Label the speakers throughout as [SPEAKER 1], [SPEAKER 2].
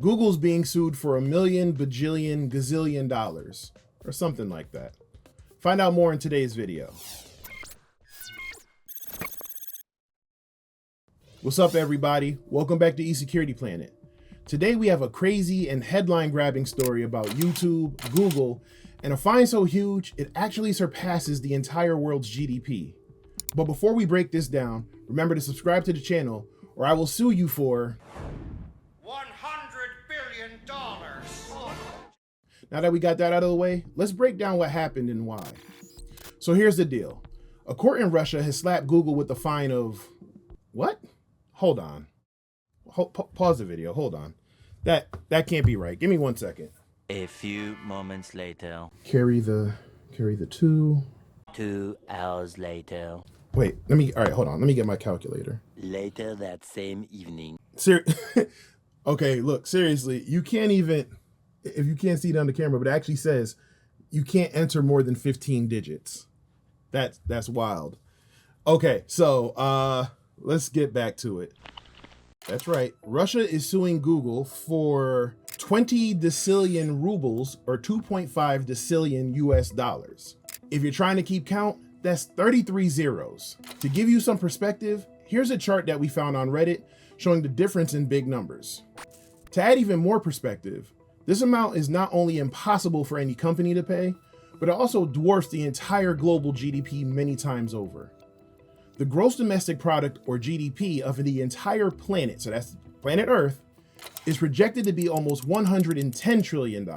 [SPEAKER 1] Google's being sued for $1 million bajillion gazillion dollars, or something like that. Find out more in today's video. What's up, everybody? Welcome back to eSecurity Planet. Today we have a crazy and headline-grabbing story about YouTube, Google, and a fine so huge it actually surpasses the entire world's GDP. But before we break this down, remember to subscribe to the channel or I will sue you for $100 billion. Now that we got that out of the way, let's break down what happened and why. So here's the deal. A court in Russia has slapped Google with a fine of, what? Hold on. Pause the video, hold on. That can't be right. Give me 1 second.
[SPEAKER 2] A few moments later.
[SPEAKER 1] Carry the 2.
[SPEAKER 2] 2 hours later.
[SPEAKER 1] Wait, all right, hold on. Let me get my calculator.
[SPEAKER 2] Later that same evening.
[SPEAKER 1] Okay, look, seriously, you can't even, if you can't see it on the camera, but it actually says you can't enter more than 15 digits. That's wild. Okay, so let's get back to it. That's right. Russia is suing Google for 20 decillion rubles or 2.5 decillion US dollars. If you're trying to keep count, that's 33 zeros. To give you some perspective, here's a chart that we found on Reddit showing the difference in big numbers. To add even more perspective, this amount is not only impossible for any company to pay, but it also dwarfs the entire global GDP many times over. The gross domestic product, or GDP, of the entire planet, so that's planet Earth, is projected to be almost $110 trillion,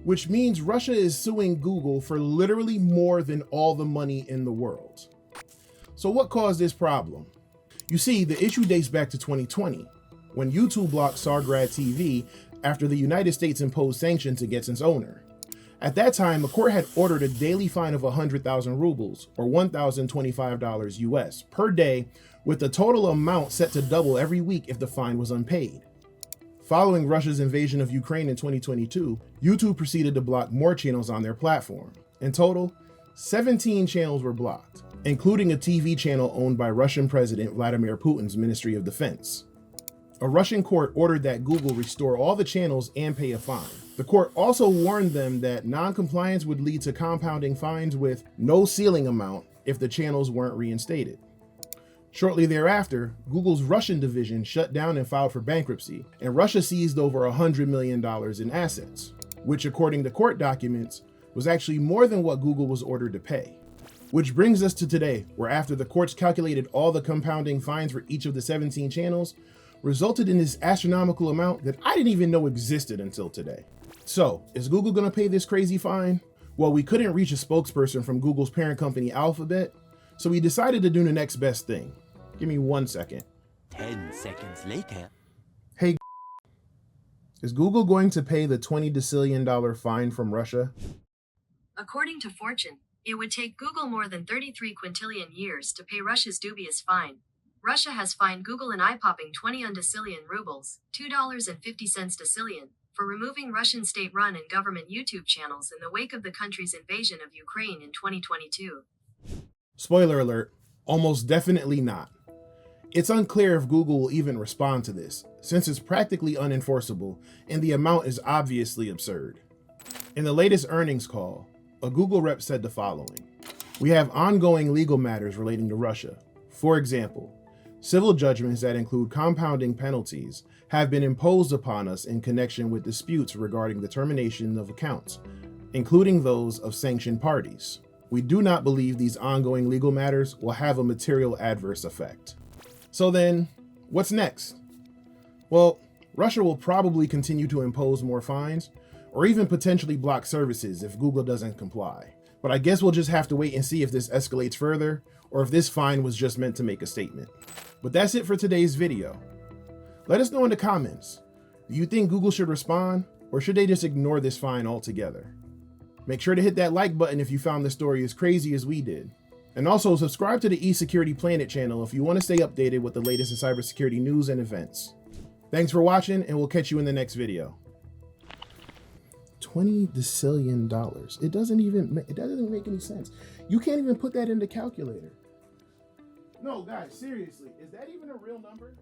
[SPEAKER 1] which means Russia is suing Google for literally more than all the money in the world. So what caused this problem? You see, the issue dates back to 2020, when YouTube blocked Sargrad TV after the United States imposed sanctions against its owner. At that time, a court had ordered a daily fine of 100,000 rubles, or $1,025 US, per day, with the total amount set to double every week if the fine was unpaid. Following Russia's invasion of Ukraine in 2022, YouTube proceeded to block more channels on their platform. In total, 17 channels were blocked, including a TV channel owned by Russian President Vladimir Putin's Ministry of Defense. A Russian court ordered that Google restore all the channels and pay a fine. The court also warned them that non-compliance would lead to compounding fines with no ceiling amount if the channels weren't reinstated. Shortly thereafter, Google's Russian division shut down and filed for bankruptcy, and Russia seized over $100 million in assets, which according to court documents, was actually more than what Google was ordered to pay. Which brings us to today, where after the courts calculated all the compounding fines for each of the 17 channels, resulted in this astronomical amount that I didn't even know existed until today. So, is Google gonna pay this crazy fine? Well, we couldn't reach a spokesperson from Google's parent company Alphabet, so we decided to do the next best thing. Give me 1 second.
[SPEAKER 2] 10 seconds later.
[SPEAKER 1] Hey, is Google going to pay the $20 decillion fine from Russia?
[SPEAKER 3] According to Fortune, it would take Google more than 33 quintillion years to pay Russia's dubious fine. Russia has fined Google an eye-popping 20 decillion rubles, $2.50 decillion, for removing Russian state-run and government YouTube channels in the wake of the country's invasion of Ukraine in 2022.
[SPEAKER 1] Spoiler alert, almost definitely not. It's unclear if Google will even respond to this, since it's practically unenforceable and the amount is obviously absurd. In the latest earnings call, a Google rep said the following: "We have ongoing legal matters relating to Russia. For example, civil judgments that include compounding penalties have been imposed upon us in connection with disputes regarding the termination of accounts, including those of sanctioned parties. We do not believe these ongoing legal matters will have a material adverse effect." So then, what's next? Well, Russia will probably continue to impose more fines, or even potentially block services if Google doesn't comply. But I guess we'll just have to wait and see if this escalates further, or if this fine was just meant to make a statement. But that's it for today's video. Let us know in the comments. Do you think Google should respond, or should they just ignore this fine altogether? Make sure to hit that like button if you found this story as crazy as we did. And also subscribe to the eSecurity Planet channel if you want to stay updated with the latest in cybersecurity news and events. Thanks for watching, and we'll catch you in the next video. $20 decillion. It doesn't make any sense. You can't even put that in the calculator. No, guys, seriously, is that even a real number?